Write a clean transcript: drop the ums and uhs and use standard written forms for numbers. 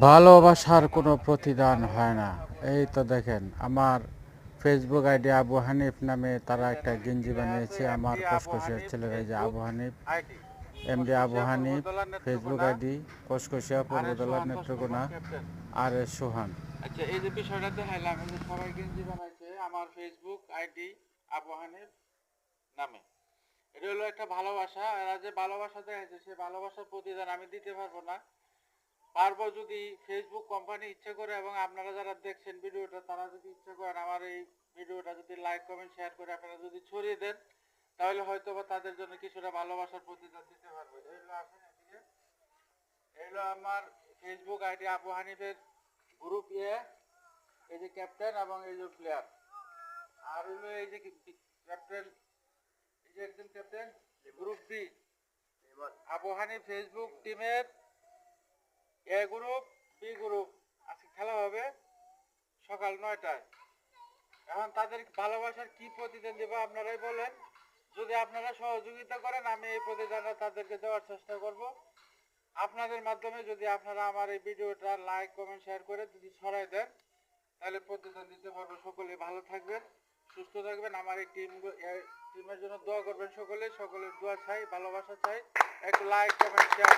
ভালোবাসার কোনো প্রতিদান হয় না। এই তো দেখেন আমার ফেসবুক আইডি আবু হানিফ নামে তারা একটা গেঞ্জি বানিয়েছে আমার কসকসিয়ার ছেলেরা, এই যে Abu Hanif MD Abu Hanif Facebook ID Koskosia Purbadhala Netrokona R S Sohan. আচ্ছা, এই যে বিষয়টা দেখাইলাম, এই যে সবাই গেঞ্জি বানাইছে আমার ফেসবুক আইডি আবু হানিফ নামে। এটা হলো একটা ভালোবাসা। এরা যে ভালোবাসা দেখাইছে সেই ভালোবাসার প্রতিদান আমি দিতে পারবো না। পারবো যদি ফেসবুক কোম্পানি ইচ্ছে করে এবং আপনারা যারা দেখছেন ভিডিওটা তারা যদি ইচ্ছে করেন আমার এই ভিডিওটা যদি লাইক কমেন্ট শেয়ার করে আপনারা যদি ছড়িয়ে দেন, তাহলে হয়তো বা তাদের জন্য কিছুটা ভালোবাসার প্রতিদান দিতে পারবো। এই হলো আসেন এদিকে, এই হলো আমার ফেসবুক আইডি আবু হানিফের গ্রুপ এই যে ক্যাপ্টেন এবং এই যে প্লেয়ার, আর হলো এই যে ক্যাপ্টেন, এই যে একজন captain group B Abu Hanif Facebook টিমের এ গ্রুপ বি গ্রুপ। আজকে খেলা হবে সকাল 9টায়। এখন তাদের ভালোবাসার কি প্রতিদান দেবো আপনারাই বলেন। যদি আপনারা সহযোগিতা করেন আমি এই প্রতিদানটা তাদেরকে দেওয়ার চেষ্টা করব। আপনাদের মাধ্যমে যদি আপনারা আমার এই ভিডিওটা লাইক কমেন্ট শেয়ার করে যদি ছড়াই দেন তাহলে প্রতিদান দিতে পারবো। সকলে ভালো থাকবেন, সুস্থ থাকবেন। আমার এই টিমের জন্য দোয়া করবেন সকলে। সকলের দোয়া চাই, ভালোবাসা চাই। একটু লাইক কমেন্ট শেয়ার